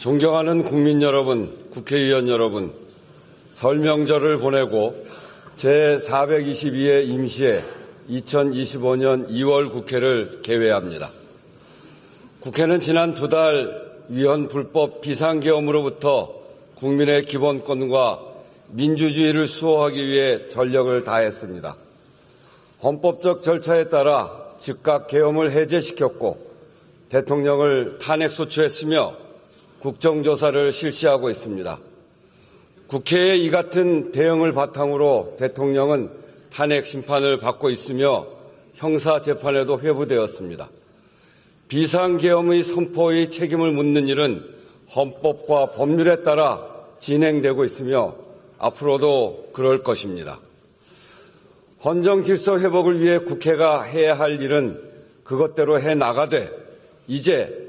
존경하는 국민 여러분, 국회의원 여러분, 설 명절을 보내고 제422회 임시회 2025년 2월 국회를 개회합니다. 국회는 지난 2달 위헌 불법 비상계엄으로부터 국민의 기본권과 민주주의를 수호하기 위해 전력을 다했습니다. 헌법적 절차에 따라 즉각 계엄을 해제시켰고 대통령을 탄핵소추했으며 국정조사를 실시하고 있습니다. 국회의 이 같은 대응을 바탕으로 대통령은 탄핵 심판을 받고 있으며 형사재판에도 회부되었습니다. 비상계엄의 선포의 책임을 묻는 일은 헌법과 법률에 따라 진행되고 있으며 앞으로도 그럴 것입니다. 헌정질서 회복을 위해 국회가 해야 할 일은 그것대로 해나가되 이제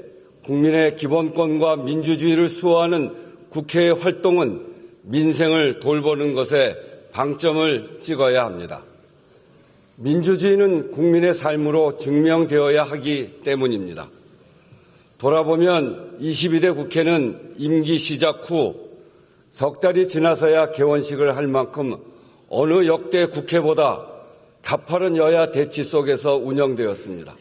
국민의 기본권과 민주주의를 수호하는 국회의 활동은 민생을 돌보는 것에 방점을 찍어야 합니다. 민주주의는 국민의 삶으로 증명되어야 하기 때문입니다. 돌아보면 22대 국회는 임기 시작 후 석 달이 지나서야 개원식을 할 만큼 어느 역대 국회보다 가파른 여야 대치 속에서 운영되었습니다.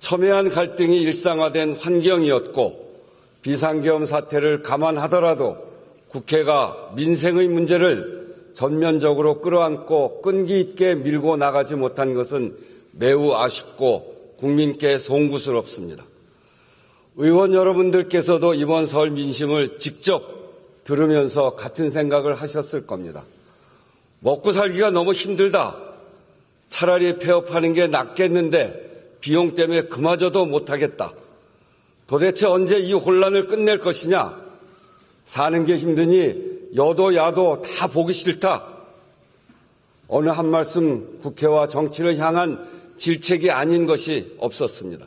첨예한 갈등이 일상화된 환경이었고 비상계엄 사태를 감안하더라도 국회가 민생의 문제를 전면적으로 끌어안고 끈기 있게 밀고 나가지 못한 것은 매우 아쉽고 국민께 송구스럽습니다. 의원 여러분들께서도 이번 설 민심을 직접 들으면서 같은 생각을 하셨을 겁니다. 먹고 살기가 너무 힘들다. 차라리 폐업하는 게 낫겠는데 비용 때문에 그마저도 못하겠다. 도대체 언제 이 혼란을 끝낼 것이냐. 사는 게 힘드니 여도 야도 다 보기 싫다. 어느 한 말씀 국회와 정치를 향한 질책이 아닌 것이 없었습니다.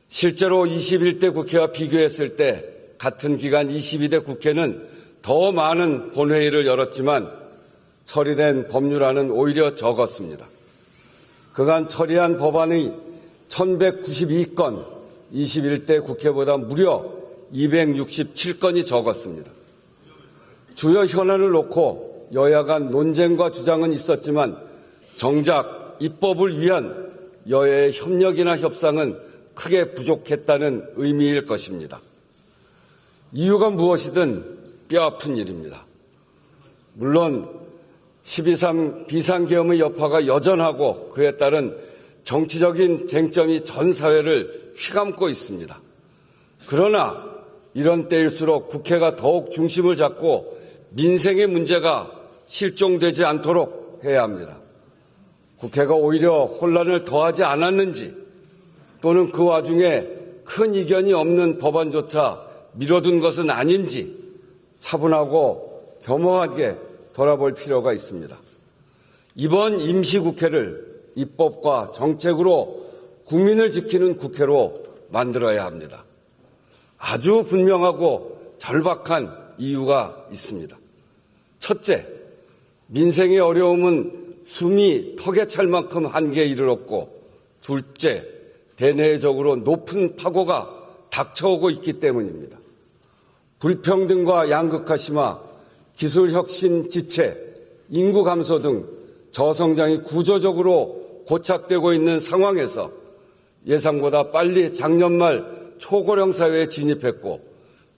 실제로 21대 국회와 비교했을 때 같은 기간 22대 국회는 더 많은 본회의를 열었지만 처리된 법률안은 오히려 적었습니다. 그간 처리한 법안이 1192건, 21대 국회보다 무려 267건이 적었습니다. 주요 현안을 놓고 여야 간 논쟁과 주장은 있었지만 정작 입법을 위한 여야의 협력이나 협상은 크게 부족했다는 의미일 것입니다. 이유가 무엇이든 뼈아픈 일입니다. 물론 12.3 비상계엄의 여파가 여전하고 그에 따른 정치적인 쟁점이 전 사회를 휘감고 있습니다. 그러나 이런 때일수록 국회가 더욱 중심을 잡고 민생의 문제가 실종되지 않도록 해야 합니다. 국회가 오히려 혼란을 더하지 않았는지 또는 그 와중에 큰 이견이 없는 법안조차 미뤄둔 것은 아닌지 차분하고 겸허하게 돌아볼 필요가 있습니다. 이번 임시국회를 입법과 정책으로 국민을 지키는 국회로 만들어야 합니다. 아주 분명하고 절박한 이유가 있습니다. 첫째, 민생의 어려움은 숨이 턱에 찰 만큼 한계에 이르렀고 둘째, 대내적으로 높은 파고가 닥쳐오고 있기 때문입니다. 불평등과 양극화 심화, 기술혁신 지체, 인구 감소 등 저성장이 구조적으로 고착되고 있는 상황에서 예상보다 빨리 작년 말 초고령 사회에 진입했고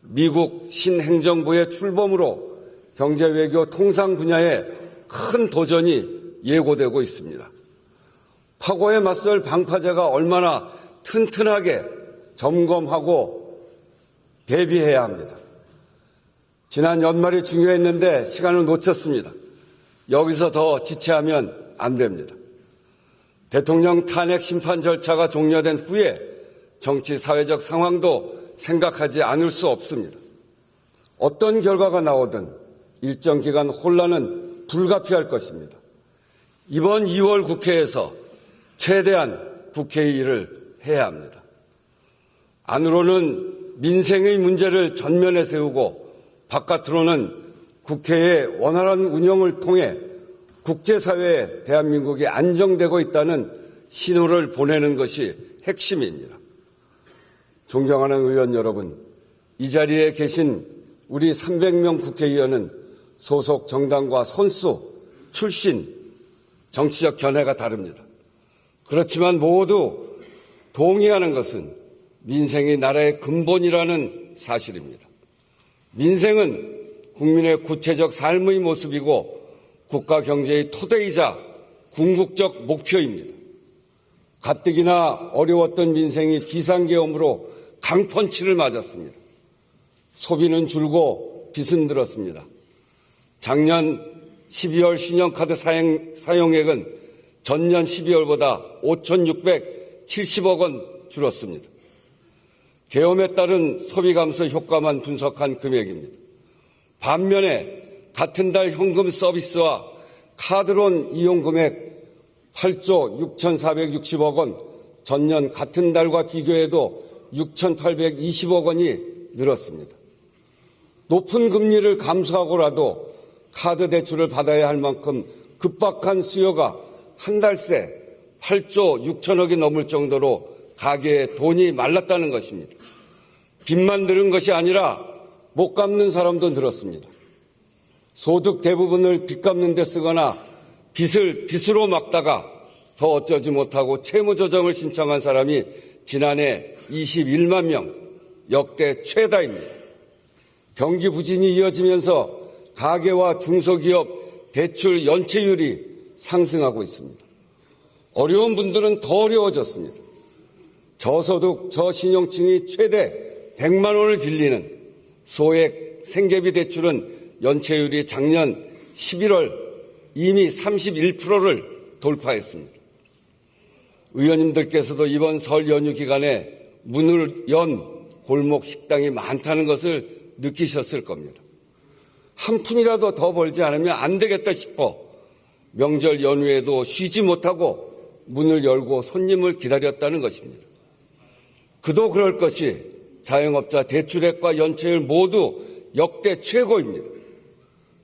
미국 신행정부의 출범으로 경제, 외교, 통상 분야에 큰 도전이 예고되고 있습니다. 파고에 맞설 방파제가 얼마나 튼튼하게 점검하고 대비해야 합니다. 지난 연말이 중요했는데 시간을 놓쳤습니다. 여기서 더 지체하면 안 됩니다. 대통령 탄핵 심판 절차가 종료된 후에 정치 사회적 상황도 생각하지 않을 수 없습니다. 어떤 결과가 나오든 일정 기간 혼란은 불가피할 것입니다. 이번 2월 국회에서 최대한 국회의 일을 해야 합니다. 안으로는 민생의 문제를 전면에 세우고 바깥으로는 국회의 원활한 운영을 통해 국제사회에 대한민국이 안정되고 있다는 신호를 보내는 것이 핵심입니다. 존경하는 의원 여러분, 이 자리에 계신 우리 300명 국회의원은 소속 정당과 선수, 출신, 정치적 견해가 다릅니다. 그렇지만 모두 동의하는 것은 민생이 나라의 근본이라는 사실입니다. 민생은 국민의 구체적 삶의 모습이고 국가 경제의 토대이자 궁극적 목표입니다. 가뜩이나 어려웠던 민생이 비상계엄으로 강펀치를 맞았습니다. 소비는 줄고 빚은 늘었습니다. 작년 12월 신용카드 사용액은 전년 12월보다 5,670억 원 줄었습니다. 계엄에 따른 소비 감소 효과만 분석한 금액입니다. 반면에 같은 달 현금 서비스와 카드론 이용 금액 8조 6,460억 원, 전년 같은 달과 비교해도 6,820억 원이 늘었습니다. 높은 금리를 감수하고라도 카드 대출을 받아야 할 만큼 급박한 수요가 한 달 새 8조 6천억이 넘을 정도로 가계에 돈이 말랐다는 것입니다. 빚만 늘은 것이 아니라 못 갚는 사람도 늘었습니다. 소득 대부분을 빚 갚는 데 쓰거나 빚을 빚으로 막다가 더 어쩌지 못하고 채무조정을 신청한 사람이 지난해 21만 명, 역대 최다입니다. 경기 부진이 이어지면서 가계와 중소기업 대출 연체율이 상승하고 있습니다. 어려운 분들은 더 어려워졌습니다. 저소득, 저신용층이 최대 100만 원을 빌리는 소액 생계비 대출은 연체율이 작년 11월 이미 31%를 돌파했습니다. 의원님들께서도 이번 설 연휴 기간에 문을 연 골목 식당이 많다는 것을 느끼셨을 겁니다. 한 푼이라도 더 벌지 않으면 안 되겠다 싶어 명절 연휴에도 쉬지 못하고 문을 열고 손님을 기다렸다는 것입니다. 그도 그럴 것이 자영업자 대출액과 연체율 모두 역대 최고입니다.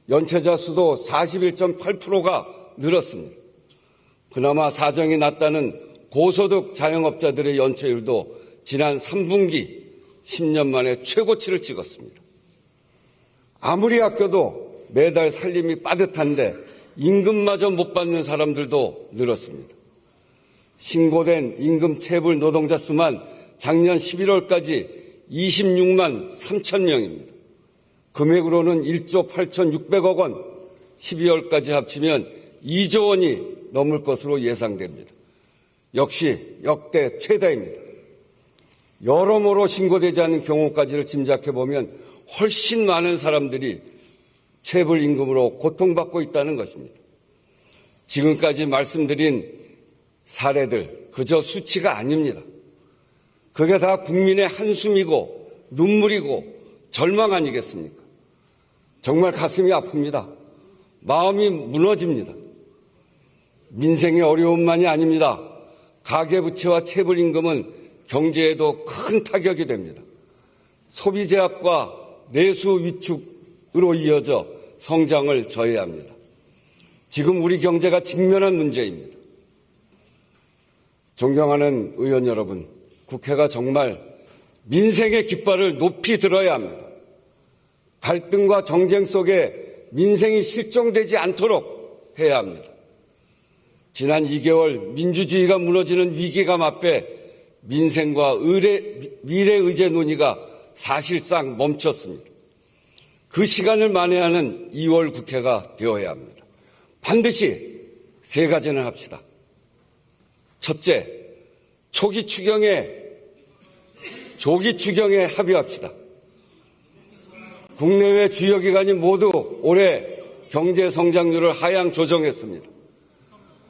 연체자 수도 41.8%가 늘었습니다. 그나마 사정이 낮다는 고소득 자영업자들의 연체율도 지난 3분기 10년 만에 최고치를 찍었습니다. 아무리 아껴도 매달 살림이 빠듯한데 임금마저 못 받는 사람들도 늘었습니다. 신고된 임금 체불 노동자 수만 작년 11월까지 26만 3천 명입니다. 금액으로는 1조 8,600억 원, 12월까지 합치면 2조 원이 넘을 것으로 예상됩니다. 역시 역대 최다입니다. 여러모로 신고되지 않는 경우까지를 짐작해보면 훨씬 많은 사람들이 체불 임금으로 고통받고 있다는 것입니다. 지금까지 말씀드린 사례들 그저 수치가 아닙니다. 그게 다 국민의 한숨이고 눈물이고 절망 아니겠습니까? 정말 가슴이 아픕니다. 마음이 무너집니다. 민생의 어려움만이 아닙니다. 가계부채와 체불임금은 경제에도 큰 타격이 됩니다. 소비 제약과 내수 위축으로 이어져 성장을 저해야 합니다. 지금 우리 경제가 직면한 문제입니다. 존경하는 의원 여러분, 국회가 정말 민생의 깃발을 높이 들어야 합니다. 갈등과 정쟁 속에 민생이 실종되지 않도록 해야 합니다. 지난 2개월 민주주의가 무너지는 위기감 앞에 민생과 미래의제 논의가 사실상 멈췄습니다. 그 시간을 만회하는 2월 국회가 되어야 합니다. 반드시 세 가지는 합시다. 첫째, 조기 추경에 합의합시다. 국내외 주요 기관이 모두 올해 경제 성장률을 하향 조정했습니다.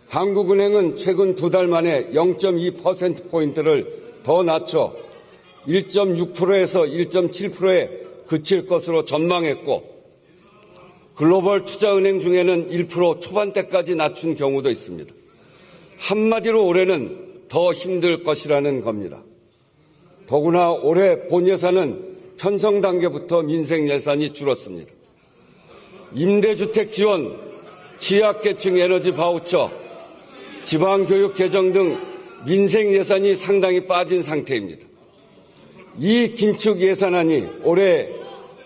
한국은행은 최근 2달 만에 0.2%포인트를 더 낮춰 1.6%에서 1.7%에 그칠 것으로 전망했고 글로벌 투자은행 중에는 1% 초반대까지 낮춘 경우도 있습니다. 한마디로 올해는 더 힘들 것이라는 겁니다. 더구나 올해 본 예산은 편성 단계부터 민생 예산이 줄었습니다. 임대주택 지원, 취약계층 에너지 바우처, 지방교육 재정 등 민생 예산이 상당히 빠진 상태입니다. 이 긴축 예산안이 올해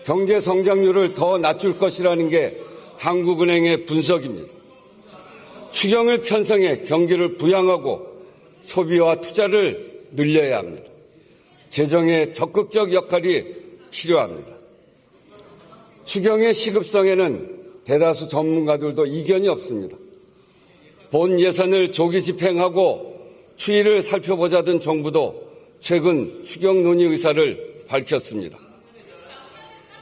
경제 성장률을 더 낮출 것이라는 게 한국은행의 분석입니다. 추경을 편성해 경기를 부양하고 소비와 투자를 늘려야 합니다. 재정의 적극적 역할이 필요합니다. 추경의 시급성에는 대다수 전문가들도 이견이 없습니다. 본 예산을 조기 집행하고 추이를 살펴보자던 정부도 최근 추경 논의 의사를 밝혔습니다.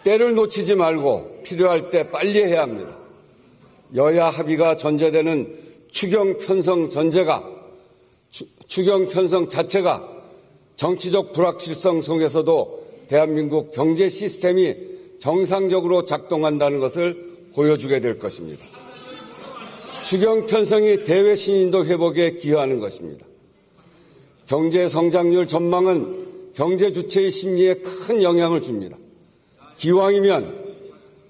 때를 놓치지 말고 필요할 때 빨리 해야 합니다. 여야 합의가 전제되는 추경 편성 자체가 정치적 불확실성 속에서도 대한민국 경제 시스템이 정상적으로 작동한다는 것을 보여주게 될 것입니다. 추경 편성이 대외 신인도 회복에 기여하는 것입니다. 경제 성장률 전망은 경제 주체의 심리에 큰 영향을 줍니다. 기왕이면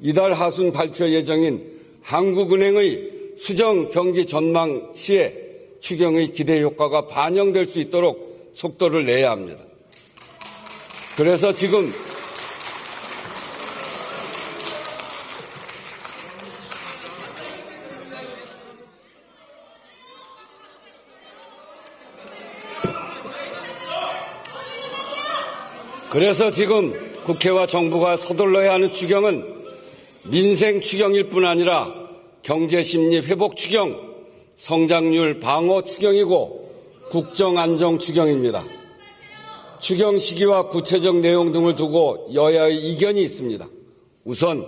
이달 하순 발표 예정인 한국은행의 수정 경기 전망 시에 추경의 기대 효과가 반영될 수 있도록 속도를 내야 합니다. 그래서 지금 국회와 정부가 서둘러야 하는 추경은 민생 추경일 뿐 아니라 경제심리 회복 추경, 성장률 방어 추경이고 국정안정 추경입니다. 추경 시기와 구체적 내용 등을 두고 여야의 이견이 있습니다. 우선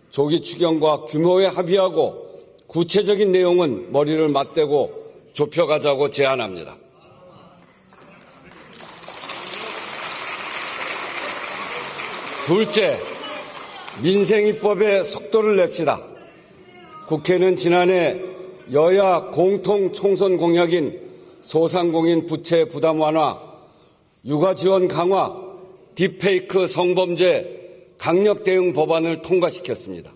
조기 추경과 규모에 합의하고 구체적인 내용은 머리를 맞대고 좁혀가자고 제안합니다. 둘째, 민생입법에 속도를 냅시다. 국회는 지난해 여야 공통 총선 공약인 소상공인 부채 부담 완화, 육아 지원 강화, 딥페이크 성범죄 강력 대응 법안을 통과시켰습니다.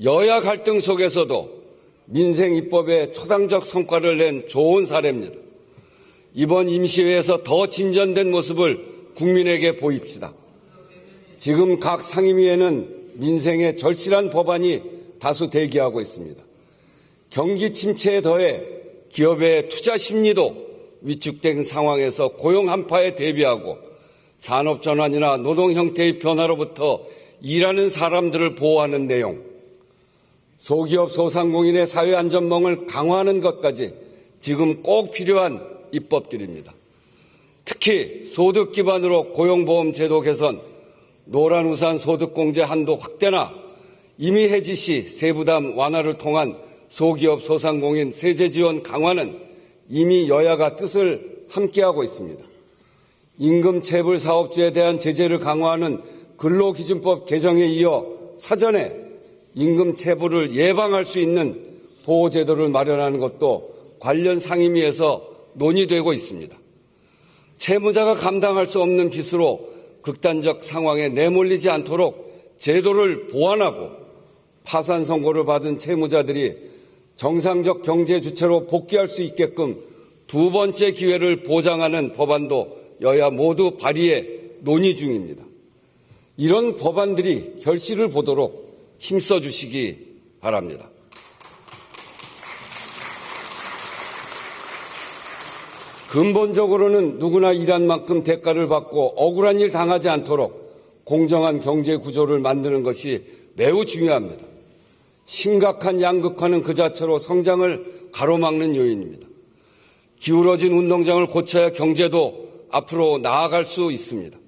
여야 갈등 속에서도 민생입법에 초당적 성과를 낸 좋은 사례입니다. 이번 임시회에서 더 진전된 모습을 국민에게 보입시다. 지금 각 상임위에는 민생에 절실한 법안이 다수 대기하고 있습니다. 경기 침체에 더해 기업의 투자 심리도 위축된 상황에서 고용 한파에 대비하고 산업 전환이나 노동 형태의 변화로부터 일하는 사람들을 보호하는 내용, 소기업 소상공인의 사회 안전망을 강화하는 것까지 지금 꼭 필요한 입법들입니다. 특히 소득 기반으로 고용보험 제도 개선, 노란우산 소득공제 한도 확대나 이미 해지 시 세부담 완화를 통한 소기업 소상공인 세제 지원 강화는 이미 여야가 뜻을 함께하고 있습니다. 임금체불 사업주에 대한 제재를 강화하는 근로기준법 개정에 이어 사전에 임금체불을 예방할 수 있는 보호제도를 마련하는 것도 관련 상임위에서 논의되고 있습니다. 채무자가 감당할 수 없는 빚으로 극단적 상황에 내몰리지 않도록 제도를 보완하고 파산 선고를 받은 채무자들이 정상적 경제 주체로 복귀할 수 있게끔 두 번째 기회를 보장하는 법안도 여야 모두 발의해 논의 중입니다. 이런 법안들이 결실을 보도록 힘써 주시기 바랍니다. 근본적으로는 누구나 일한 만큼 대가를 받고 억울한 일 당하지 않도록 공정한 경제 구조를 만드는 것이 매우 중요합니다. 심각한 양극화는 그 자체로 성장을 가로막는 요인입니다. 기울어진 운동장을 고쳐야 경제도 앞으로 나아갈 수 있습니다.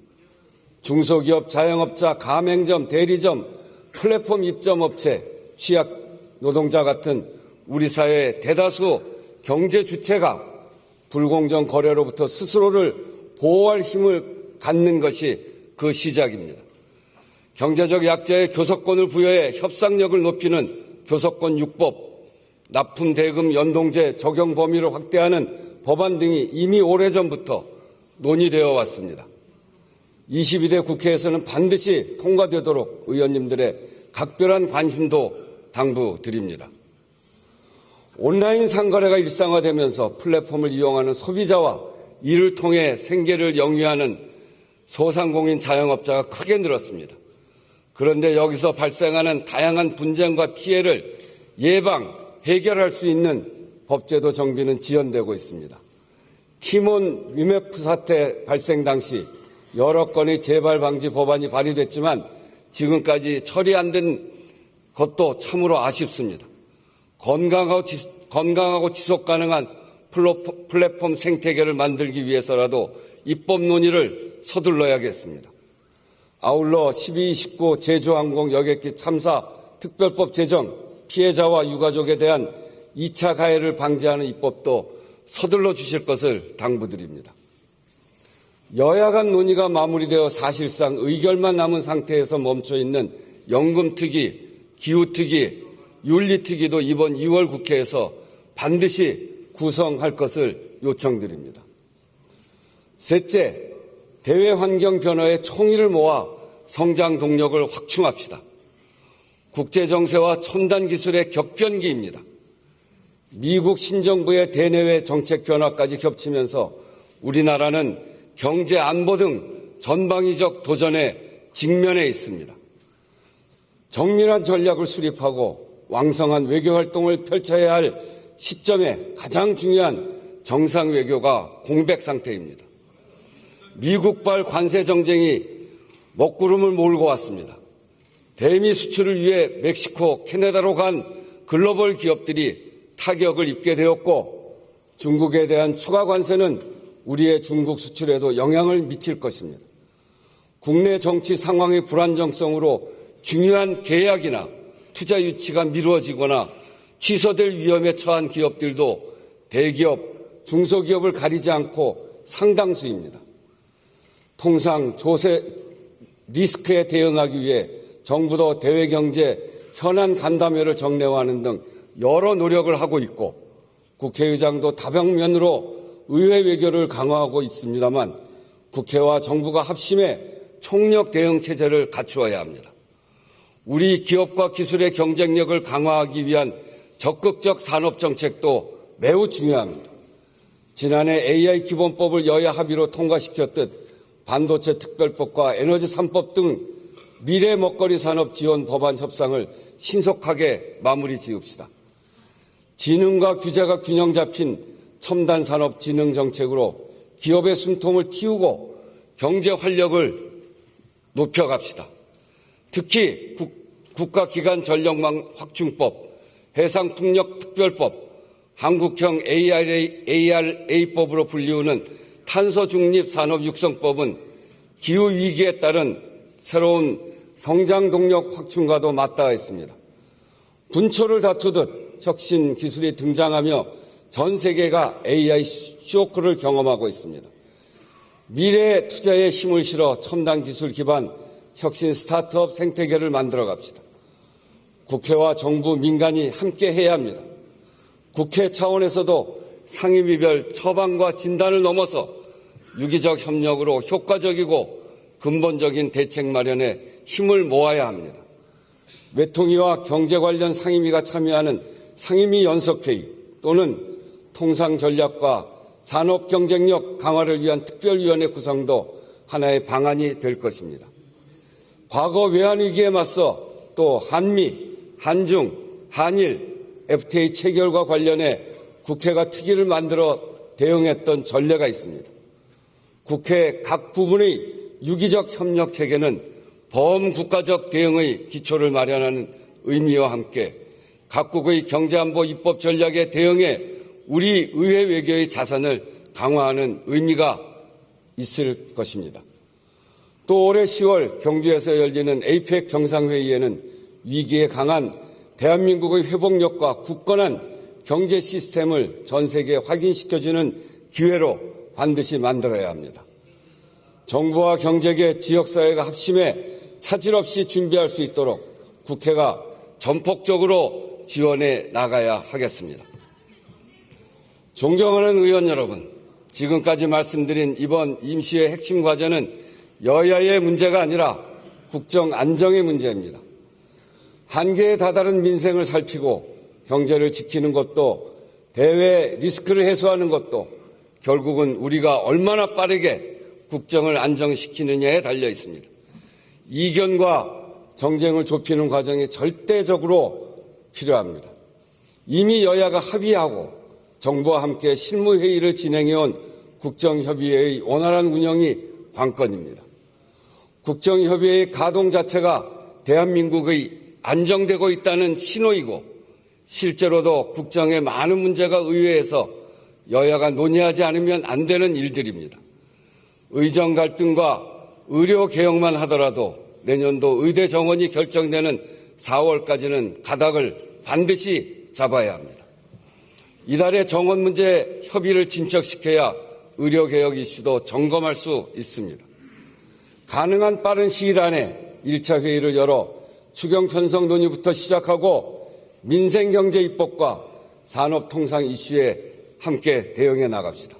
중소기업, 자영업자, 가맹점, 대리점, 플랫폼 입점업체, 취약 노동자 같은 우리 사회의 대다수 경제 주체가 불공정 거래로부터 스스로를 보호할 힘을 갖는 것이 그 시작입니다. 경제적 약자의 교섭권을 부여해 협상력을 높이는 교섭권 6법, 납품 대금 연동제 적용 범위를 확대하는 법안 등이 이미 오래전부터 논의되어 왔습니다. 22대 국회에서는 반드시 통과되도록 의원님들의 각별한 관심도 당부드립니다. 온라인 상거래가 일상화되면서 플랫폼을 이용하는 소비자와 이를 통해 생계를 영위하는 소상공인 자영업자가 크게 늘었습니다. 그런데 여기서 발생하는 다양한 분쟁과 피해를 예방, 해결할 수 있는 법제도 정비는 지연되고 있습니다. 티몬 위메프 사태 발생 당시 여러 건의 재발 방지 법안이 발의됐지만 지금까지 처리 안 된 것도 참으로 아쉽습니다. 건강하고 지속 가능한 플랫폼 생태계를 만들기 위해서라도 입법 논의를 서둘러야겠습니다. 아울러 12.29 제주항공 여객기 참사 특별법 제정, 피해자와 유가족에 대한 2차 가해를 방지하는 입법도 서둘러 주실 것을 당부드립니다. 여야 간 논의가 마무리되어 사실상 의결만 남은 상태에서 멈춰있는 연금특위, 기후특위, 윤리특위도 이번 2월 국회에서 반드시 구성할 것을 요청드립니다. 셋째, 대외 환경 변화에 총의를 모아 성장 동력을 확충합시다. 국제 정세와 첨단 기술의 격변기입니다. 미국 신정부의 대내외 정책 변화까지 겹치면서 우리나라는 경제 안보 등 전방위적 도전에 직면해 있습니다. 정밀한 전략을 수립하고 왕성한 외교 활동을 펼쳐야 할 시점에 가장 중요한 정상 외교가 공백 상태입니다. 미국발 관세 정쟁이 먹구름을 몰고 왔습니다. 대미 수출을 위해 멕시코, 캐나다로 간 글로벌 기업들이 타격을 입게 되었고 중국에 대한 추가 관세는 우리의 중국 수출에도 영향을 미칠 것입니다. 국내 정치 상황의 불안정성으로 중요한 계약이나 투자 유치가 미루어지거나 취소될 위험에 처한 기업들도 대기업, 중소기업을 가리지 않고 상당수입니다. 통상 조세 리스크에 대응하기 위해 정부도 대외경제 현안 간담회를 정례화하는 등 여러 노력을 하고 있고 국회의장도 다방면으로 의회 외교를 강화하고 있습니다만 국회와 정부가 합심해 총력 대응 체제를 갖추어야 합니다. 우리 기업과 기술의 경쟁력을 강화하기 위한 적극적 산업정책도 매우 중요합니다. 지난해 AI 기본법을 여야 합의로 통과시켰듯 반도체 특별법과 에너지 3법 등 미래 먹거리 산업 지원 법안 협상을 신속하게 마무리 지읍시다. 지능과 규제가 균형 잡힌 첨단 산업 진흥 정책으로 기업의 숨통을 틔우고 경제 활력을 높여갑시다. 특히 국가기관 전력망 확충법, 해상풍력 특별법, 한국형 ARA법으로 불리우는 탄소 중립 산업 육성법은 기후 위기에 따른 새로운 성장 동력 확충과도 맞닿아 있습니다. 분초를 다투듯 혁신 기술이 등장하며 전 세계가 AI 쇼크를 경험하고 있습니다. 미래 투자에 힘을 실어 첨단 기술 기반 혁신 스타트업 생태계를 만들어 갑시다. 국회와 정부, 민간이 함께 해야 합니다. 국회 차원에서도 상임위별 처방과 진단을 넘어서 유기적 협력으로 효과적이고 근본적인 대책 마련에 힘을 모아야 합니다. 외통위와 경제 관련 상임위가 참여하는 상임위 연석회의 또는 통상전략과 산업 경쟁력 강화를 위한 특별위원회 구성도 하나의 방안이 될 것입니다. 과거 외환위기에 맞서 또 한미, 한중, 한일, FTA 체결과 관련해 국회가 특위를 만들어 대응했던 전례가 있습니다. 국회 각 부분의 유기적 협력 체계는 범국가적 대응의 기초를 마련하는 의미와 함께 각국의 경제안보 입법 전략에 대응해 우리 의회 외교의 자산을 강화하는 의미가 있을 것입니다. 또 올해 10월 경주에서 열리는 APEC 정상회의에는 위기에 강한 대한민국의 회복력과 굳건한 경제 시스템을 전 세계에 확인시켜주는 기회로 반드시 만들어야 합니다. 정부와 경제계, 지역사회가 합심해 차질 없이 준비할 수 있도록 국회가 전폭적으로 지원해 나가야 하겠습니다. 존경하는 의원 여러분, 지금까지 말씀드린 이번 임시의 핵심 과제는 여야의 문제가 아니라 국정 안정의 문제입니다. 한계에 다다른 민생을 살피고 경제를 지키는 것도 대외 리스크를 해소하는 것도 결국은 우리가 얼마나 빠르게 국정을 안정시키느냐에 달려 있습니다. 이견과 정쟁을 좁히는 과정이 절대적으로 필요합니다. 이미 여야가 합의하고 정부와 함께 실무회의를 진행해온 국정협의회의 원활한 운영이 관건입니다. 국정협의회의 가동 자체가 대한민국의 안정되고 있다는 신호이고 실제로도 국정의 많은 문제가 의회에서 여야가 논의하지 않으면 안 되는 일들입니다. 의정 갈등과 의료 개혁만 하더라도 내년도 의대 정원이 결정되는 4월까지는 가닥을 반드시 잡아야 합니다. 이달에 정원 문제 협의를 진척시켜야 의료 개혁 이슈도 점검할 수 있습니다. 가능한 빠른 시일 안에 1차 회의를 열어 추경 편성 논의부터 시작하고 민생 경제 입법과 산업 통상 이슈에 함께 대응해 나갑시다.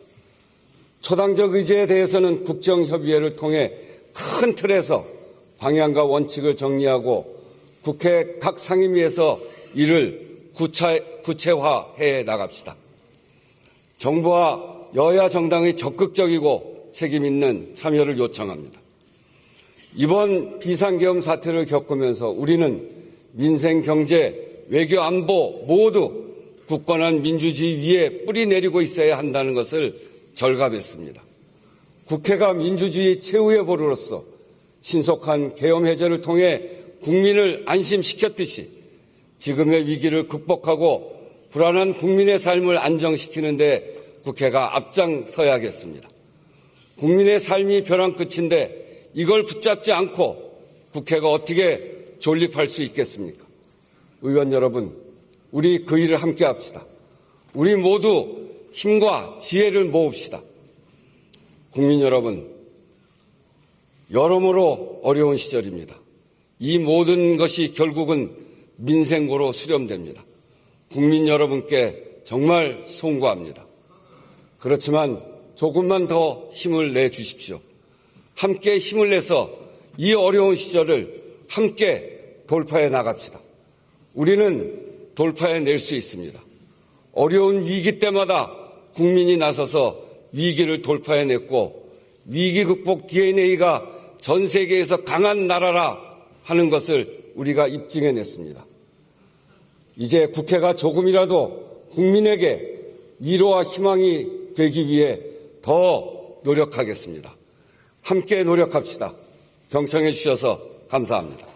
초당적 의제에 대해서는 국정협의회를 통해 큰 틀에서 방향과 원칙을 정리하고 국회 각 상임위에서 이를 구체화해 나갑시다. 정부와 여야 정당의 적극적이고 책임 있는 참여를 요청합니다. 이번 비상계엄 사태를 겪으면서 우리는 민생, 경제, 외교, 안보 모두 굳건한 민주주의 위에 뿌리 내리고 있어야 한다는 것을 절감했습니다. 국회가 민주주의 최후의 보루로서 신속한 계엄 해제를 통해 국민을 안심시켰듯이 지금의 위기를 극복하고 불안한 국민의 삶을 안정시키는 데 국회가 앞장서야겠습니다. 국민의 삶이 벼랑 끝인데 이걸 붙잡지 않고 국회가 어떻게 존립할 수 있겠습니까? 의원 여러분, 우리 그 일을 함께 합시다. 우리 모두 힘과 지혜를 모읍시다. 국민 여러분, 여러모로 어려운 시절입니다. 이 모든 것이 결국은 민생고로 수렴됩니다. 국민 여러분께 정말 송구합니다. 그렇지만 조금만 더 힘을 내주십시오. 함께 힘을 내서 이 어려운 시절을 함께 돌파해 나갑시다. 우리는 돌파해낼 수 있습니다. 어려운 위기 때마다 국민이 나서서 위기를 돌파해냈고 위기 극복 DNA가 전 세계에서 강한 나라라 하는 것을 우리가 입증해냈습니다. 이제 국회가 조금이라도 국민에게 위로와 희망이 되기 위해 더 노력하겠습니다. 함께 노력합시다. 경청해 주셔서 감사합니다.